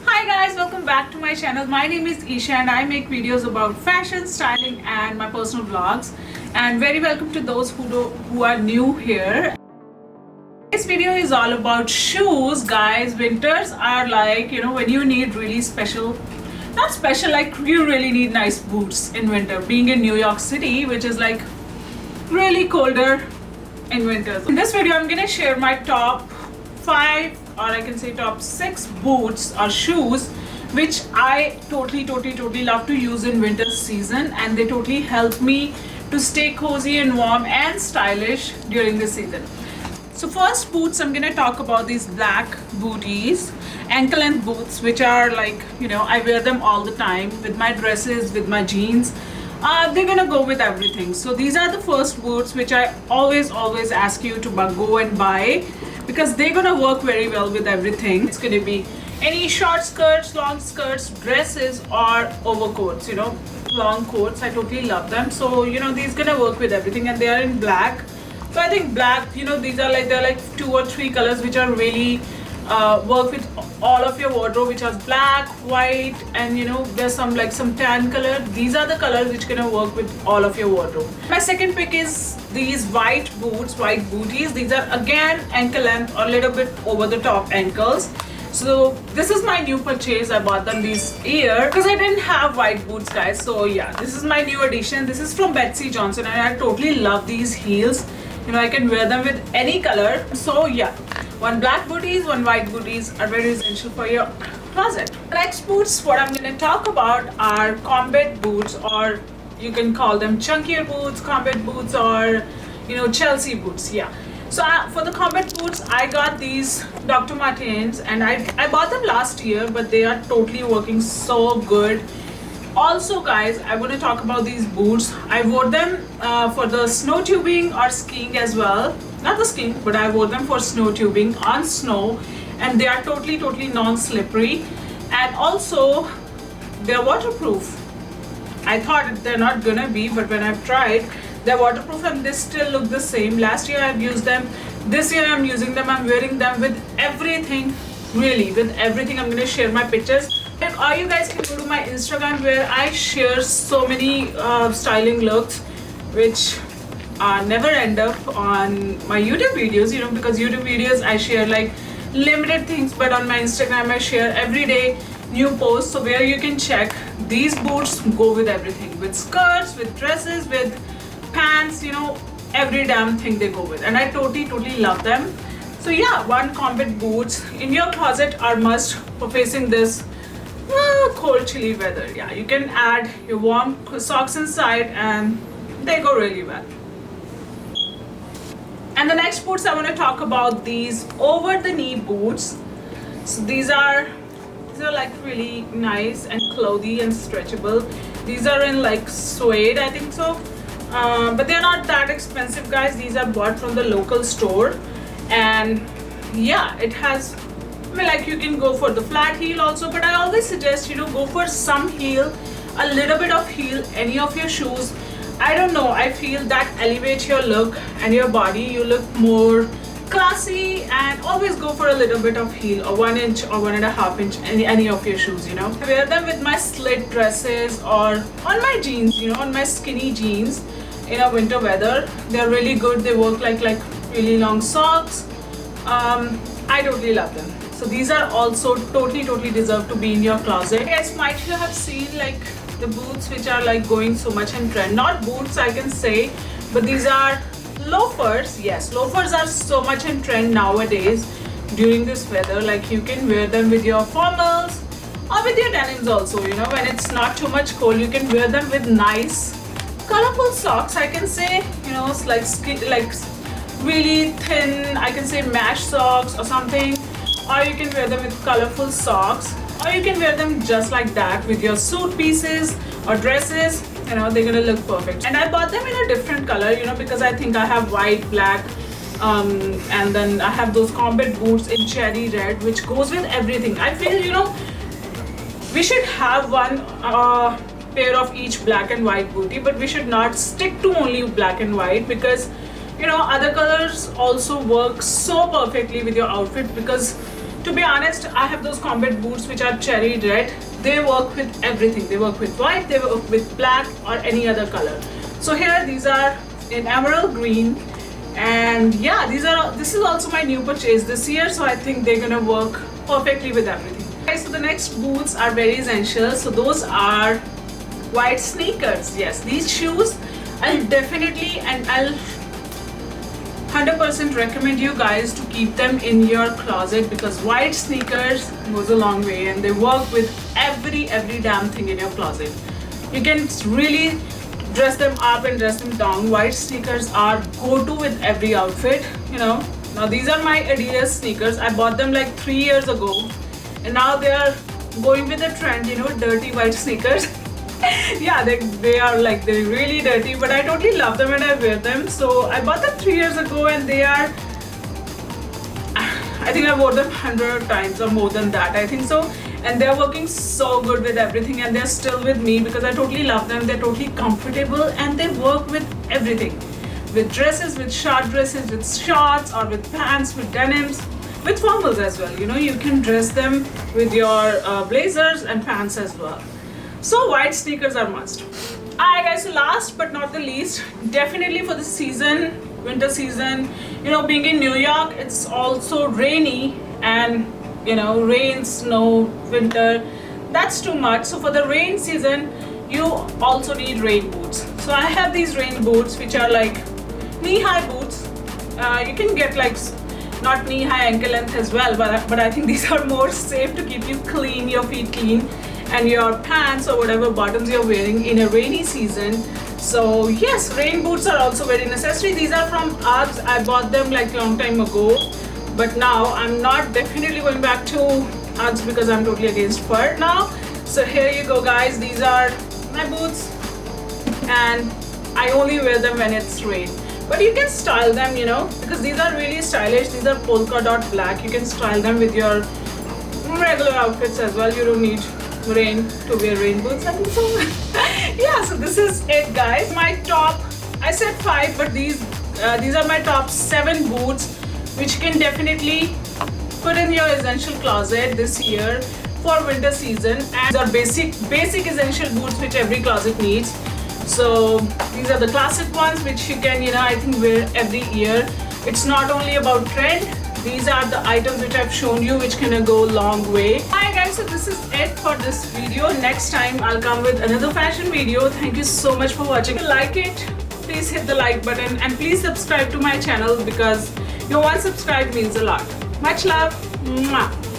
Hi guys, welcome back to my channel. My name is Isha and I make videos about fashion, styling and my personal vlogs. And very welcome to those who are new here. This video is all about shoes, guys. Winters are like, when you need really special, not special, like you really need nice boots in winter. Being in New York City, which is like really colder in winters. In this video, I'm gonna share my top 5 or I can say top 6 boots or shoes which I totally love to use in winter season, and they totally help me to stay cozy and warm and stylish during this season. So first boots, I'm gonna talk about these black booties, ankle length boots, which are like, I wear them all the time with my dresses, with my jeans. They're gonna go with everything. So these are the first boots which I always ask you to go and buy, because they're gonna work very well with everything. It's gonna be any short skirts, long skirts, dresses or overcoats, long coats. I totally love them. So these gonna work with everything, and they are in black. So I think black, these are like, they're like 2 or 3 colors which are really work with all of your wardrobe, which has black, white, and there's some tan color. These are the colors which gonna work with all of your wardrobe. My second pick is these white boots, white booties. These are again ankle length or a little bit over the top ankles. So this is my new purchase. I bought them this year because I didn't have white boots, guys. So yeah, this is my new addition. This is from Betsey Johnson and I totally love these heels. I can wear them with any color. So yeah, one black booties, one white booties are very essential for your closet. Next boots, what I'm going to talk about are combat boots, or you can call them chunkier boots, combat boots, or Chelsea boots. Yeah. So for the combat boots, I got these Dr. Martens, and I bought them last year, but they are totally working so good. Also guys, I want to talk about these boots. I wore them for the snow tubing or skiing as well. Not the skiing, but I wore them for snow tubing on snow, and they are totally non-slippery, and also they're waterproof. I thought they're not gonna be, but when I've tried, they're waterproof and they still look the same. Last year I've used them, this year I'm using them. I'm wearing them with everything, really with everything. I'm gonna share my pictures. Or you guys can go to my Instagram where I share so many styling looks which never end up on my YouTube videos, because YouTube videos I share like limited things, but on my Instagram I share every day new posts. So where you can check, these boots go with everything, with skirts, with dresses, with pants, every damn thing they go with, and I totally love them. So yeah, one combat boots in your closet are must for facing this cold chilly weather. Yeah, you can add your warm socks inside and they go really well. And the next boots I want to talk about, these over the knee boots. So these are like really nice and clothy and stretchable. These are in like suede, I think so, but they're not that expensive, guys. These are bought from the local store, and yeah, it has, like you can go for the flat heel also, but I always suggest go for some heel, a little bit of heel, any of your shoes. I don't know, I feel that elevates your look and your body. You look more classy, and always go for a little bit of heel, or 1 inch or 1.5 inch, any of your shoes. I wear them with my slit dresses or on my jeans, on my skinny jeans in a winter weather. They're really good. They work like really long socks. I totally love them. So these are also totally deserve to be in your closet. You guys might have seen like the boots which are like going so much in trend. Not boots I can say, but these are loafers. Yes, loafers are so much in trend nowadays during this weather. Like you can wear them with your formals or with your denims also. When it's not too much cold, you can wear them with nice colorful socks, I can say. Like really thin, I can say mesh socks or something. Or you can wear them with colorful socks, or you can wear them just like that with your suit pieces or dresses. They're gonna look perfect. And I bought them in a different color, because I think I have white, black, and then I have those combat boots in cherry red, which goes with everything. I feel we should have one pair of each black and white booty, but we should not stick to only black and white, because other colors also work so perfectly with your outfit, because To be honest, I have those combat boots which are cherry red. They work with everything. They work with white, they work with black or any other color. So here these are in emerald green, and yeah, this is also my new purchase this year, so I think they're gonna work perfectly with everything. Okay, so the next boots are very essential. So those are white sneakers. Yes, these shoes I'll definitely and I'll 100% recommend you guys to keep them in your closet, because white sneakers goes a long way and they work with every damn thing in your closet. You can really dress them up and dress them down. White sneakers are go-to with every outfit, you know. Now these are my Adidas sneakers. I bought them like 3 years ago, and now they are going with the trend, you know, dirty white sneakers. Yeah, they're really dirty, but I totally love them and I wear them. So I bought them 3 years ago, and they are, I think I wore them 100 times or more than that, I think so. And they're working so good with everything, and they're still with me because I totally love them. They're totally comfortable and they work with everything, with dresses, with short dresses, with shorts, or with pants, with denims, with formals as well. You know, you can dress them with your blazers and pants as well. So white sneakers are must. Alright guys, so last but not the least, definitely for the season, winter season, you know, being in New York, it's also rainy, and you know, rain, snow, winter, that's too much. So for the rain season, you also need rain boots. So I have these rain boots which are like knee-high boots. You can get like not knee-high, ankle length as well, but I think these are more safe to keep you clean, your feet clean, and your pants or whatever bottoms you're wearing in a rainy season. So yes, rain boots are also very necessary. These are from Uggs. I bought them like long time ago, but now I'm not definitely going back to Uggs because I'm totally against fur now. So here you go guys, these are my boots, and I only wear them when it's rain. But you can style them, you know, because these are really stylish. These are polka dot black. You can style them with your regular outfits as well. You don't need rain to wear rain boots, I think so. Yeah, so this is it guys. My top, I said 5, but these are my top 7 boots which you can definitely put in your essential closet this year for winter season. And these are basic essential boots which every closet needs. So these are the classic ones which you can, you know, I think wear every year. It's not only about trend. These are the items which I've shown you which can go a long way. Hi guys, so this is it for this video. Next time I'll come with another fashion video. Thank you so much for watching. If you like it, please hit the like button, and please subscribe to my channel because your one subscribe means a lot. Much love. Mwah.